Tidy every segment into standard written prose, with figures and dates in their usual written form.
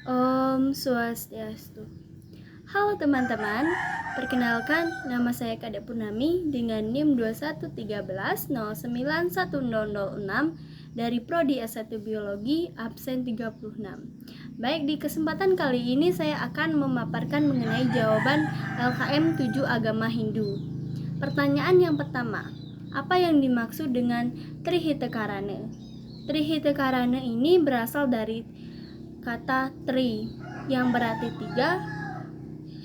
Om Swastiastu. Halo teman-teman, perkenalkan nama saya Kade Purnami dengan NIM 2113091006 dari Prodi S1 Biologi absen 36. Baik, di kesempatan kali ini saya akan memaparkan mengenai jawaban LKM 7 Agama Hindu. Pertanyaan yang pertama, apa yang dimaksud dengan Trihitakarana? Trihitakarana ini berasal dari kata tri yang berarti tiga,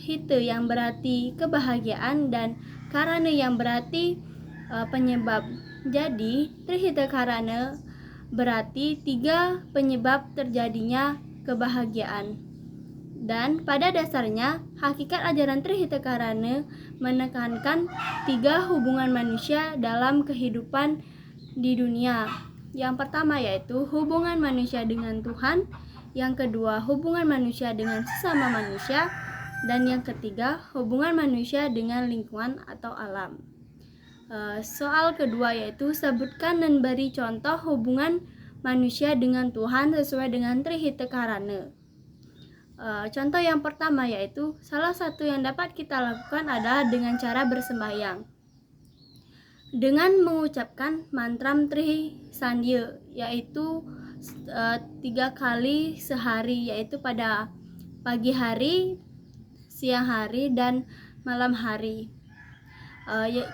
hita yang berarti kebahagiaan, dan karana yang berarti penyebab. Jadi trihita karana berarti tiga penyebab terjadinya kebahagiaan. Dan pada dasarnya hakikat ajaran Trihita Karana menekankan tiga hubungan manusia dalam kehidupan di dunia. Yang pertama yaitu hubungan manusia dengan Tuhan, yang kedua hubungan manusia dengan sesama manusia, dan yang ketiga hubungan manusia dengan lingkungan atau alam. Soal kedua yaitu sebutkan dan beri contoh hubungan manusia dengan Tuhan sesuai dengan Trihita Karana. Contoh yang pertama yaitu salah satu yang dapat kita lakukan adalah dengan cara bersembahyang dengan mengucapkan mantra Tri Sandhya, yaitu 3 kali sehari, yaitu pada pagi hari, siang hari, dan malam hari.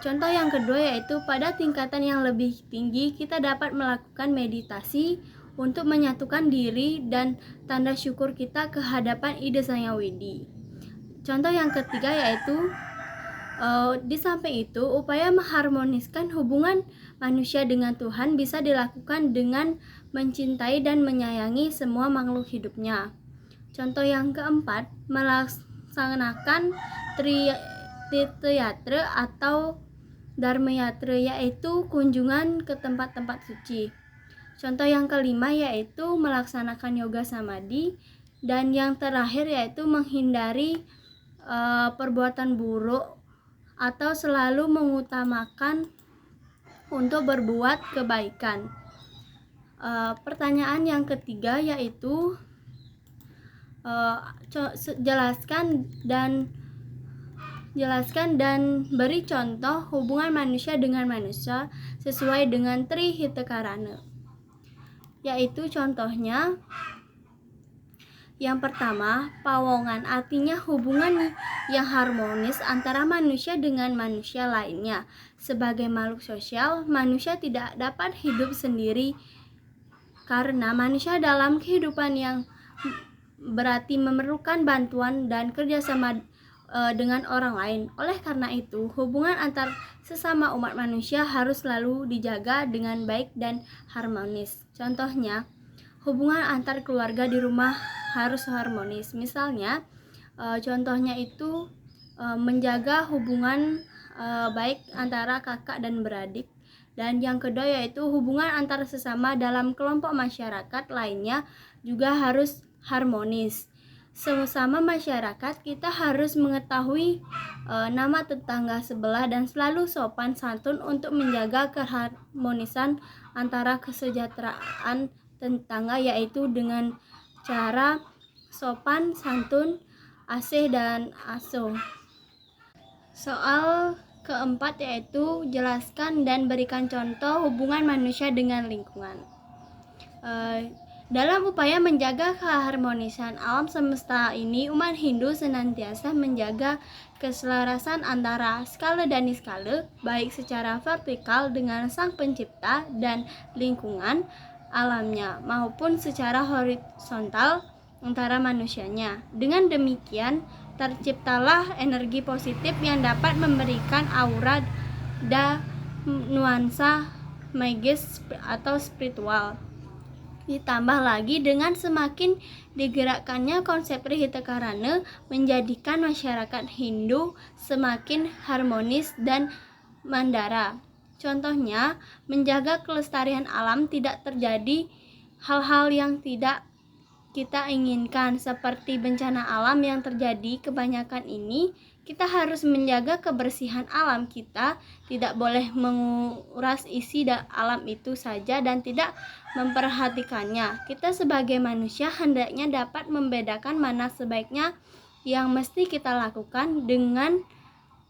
Contoh yang kedua yaitu pada tingkatan yang lebih tinggi kita dapat melakukan meditasi untuk menyatukan diri dan tanda syukur kita ke hadapan Ida Sang Hyang Widi. Contoh yang ketiga yaitu di samping itu upaya mengharmoniskan hubungan manusia dengan Tuhan bisa dilakukan dengan mencintai dan menyayangi semua makhluk hidupnya. Contoh yang keempat, melaksanakan Tirtayatra atau Dharma Yatra, yaitu kunjungan ke tempat-tempat suci. Contoh yang kelima yaitu melaksanakan yoga samadhi, dan yang terakhir yaitu menghindari perbuatan buruk atau selalu mengutamakan untuk berbuat kebaikan. Pertanyaan yang ketiga yaitu jelaskan dan beri contoh hubungan manusia dengan manusia sesuai dengan Trihita Karana. Yaitu contohnya yang pertama, pawongan, artinya hubungan yang harmonis antara manusia dengan manusia lainnya. Sebagai makhluk sosial, manusia tidak dapat hidup sendiri karena manusia dalam kehidupan yang berarti memerlukan bantuan dan kerjasama dengan orang lain. Oleh karena itu, hubungan antar sesama umat manusia harus selalu dijaga dengan baik dan harmonis. Contohnya, hubungan antar keluarga di rumah harus harmonis. Misalnya, contohnya itu menjaga hubungan baik antara kakak dan beradik. Dan yang kedua yaitu hubungan antar sesama dalam kelompok masyarakat lainnya juga harus harmonis. Sesama masyarakat kita harus mengetahui nama tetangga sebelah dan selalu sopan santun untuk menjaga keharmonisan antara kesejahteraan tetangga, yaitu dengan cara sopan santun, asih dan asuh. Soal keempat yaitu jelaskan dan berikan contoh hubungan manusia dengan lingkungan. Dalam upaya menjaga keharmonisan alam semesta ini, umat Hindu senantiasa menjaga keselarasan antara skala dan niskala, baik secara vertikal dengan Sang Pencipta dan lingkungan alamnya, maupun secara horizontal antara manusianya. Dengan demikian, terciptalah energi positif yang dapat memberikan aura dan nuansa magis atau spiritual. Ditambah lagi dengan semakin digerakkannya konsep Trihita Karana menjadikan masyarakat Hindu semakin harmonis dan mandara. Contohnya, menjaga kelestarian alam tidak terjadi hal-hal yang tidak kita inginkan seperti bencana alam yang terjadi. Kebanyakan ini Kita harus menjaga kebersihan alam kita, tidak boleh menguras isi alam itu saja dan tidak memperhatikannya. Kita sebagai manusia hendaknya dapat membedakan mana sebaiknya yang mesti kita lakukan dengan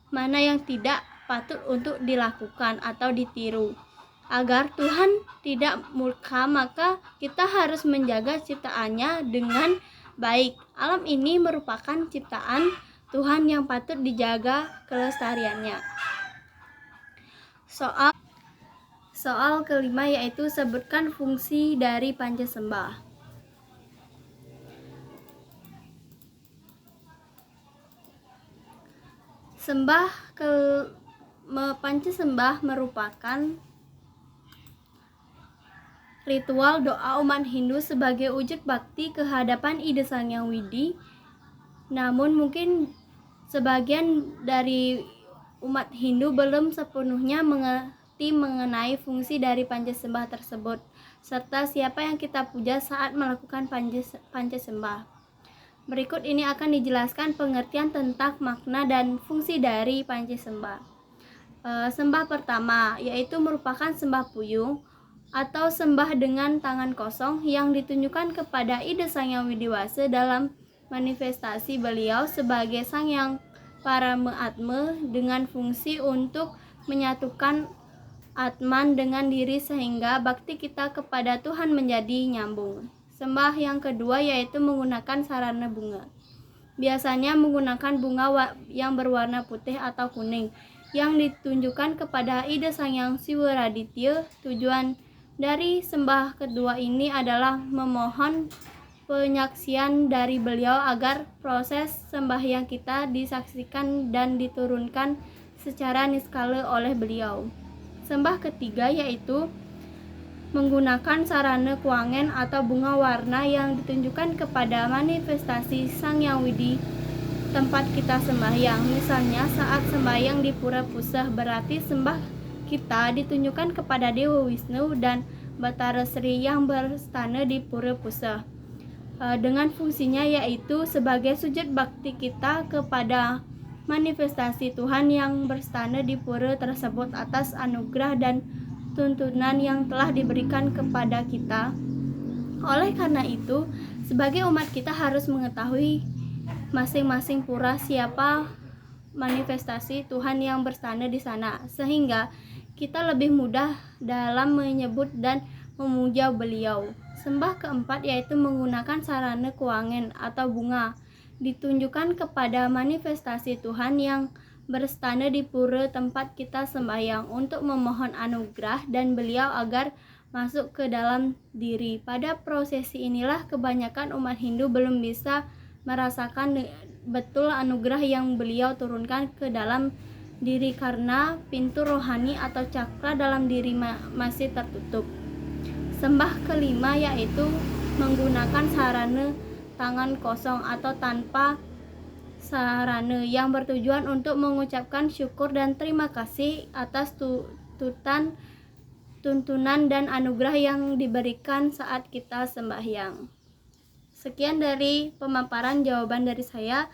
mana yang tidak patut untuk dilakukan atau ditiru. Agar Tuhan tidak murka, maka kita harus menjaga ciptaannya dengan baik. Alam ini merupakan ciptaan Tuhan yang patut dijaga kelestariannya. Soal kelima yaitu sebutkan fungsi dari Pancasembah. Pancasembah merupakan ritual doa umat Hindu sebagai wujud bakti kehadapan Ida Sang Hyang Widi. Namun mungkin sebagian dari umat Hindu belum sepenuhnya mengerti mengenai fungsi dari Pancasembah tersebut, serta siapa yang kita puja saat melakukan Pancasembah. Berikut ini akan dijelaskan pengertian tentang makna dan fungsi dari Pancasembah. Sembah pertama yaitu merupakan sembah puyung atau sembah dengan tangan kosong yang ditunjukkan kepada Ida Sang Hyang Widiwasa dalam manifestasi beliau sebagai Sang Hyang Parama Atma dengan fungsi untuk menyatukan Atman dengan diri sehingga bakti kita kepada Tuhan menjadi nyambung. Sembah yang kedua yaitu menggunakan sarana bunga. Biasanya menggunakan bunga yang berwarna putih atau kuning yang ditunjukkan kepada Ida Sang Hyang Siwaraditya. Tujuan dari sembah kedua ini adalah memohon penyaksian dari beliau agar proses sembahyang kita disaksikan dan diturunkan secara niskala oleh beliau. Sembah ketiga yaitu menggunakan sarana kuangen atau bunga warna yang ditunjukkan kepada manifestasi Sang Hyang Widi tempat kita sembahyang. Misalnya saat sembahyang di Pura Pusah, berarti sembah kita ditunjukkan kepada Dewa Wisnu dan Batara Sri yang berstana di Pura Pusah. Dengan fungsinya yaitu sebagai sujud bakti kita kepada manifestasi Tuhan yang berstana di pura tersebut atas anugerah dan tuntunan yang telah diberikan kepada kita. Oleh karena itu, sebagai umat kita harus mengetahui masing-masing pura siapa manifestasi Tuhan yang berstana di sana, sehingga kita lebih mudah dalam menyebut dan memuja beliau. Sembah keempat yaitu menggunakan sarana kuangen atau bunga ditunjukkan kepada manifestasi Tuhan yang berstana di pura tempat kita sembahyang untuk memohon anugerah dan beliau agar masuk ke dalam diri. Pada prosesi inilah kebanyakan umat Hindu belum bisa merasakan betul anugerah yang beliau turunkan ke dalam diri karena pintu rohani atau cakra dalam diri masih tertutup. Sembah kelima yaitu menggunakan sarana tangan kosong atau tanpa sarana yang bertujuan untuk mengucapkan syukur dan terima kasih atas tuntunan dan anugerah yang diberikan saat kita sembahyang. Sekian dari pemaparan jawaban dari saya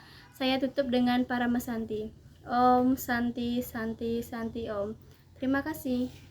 tutup dengan Paramasanti. Om Santi Santi Santi Om. Terima kasih.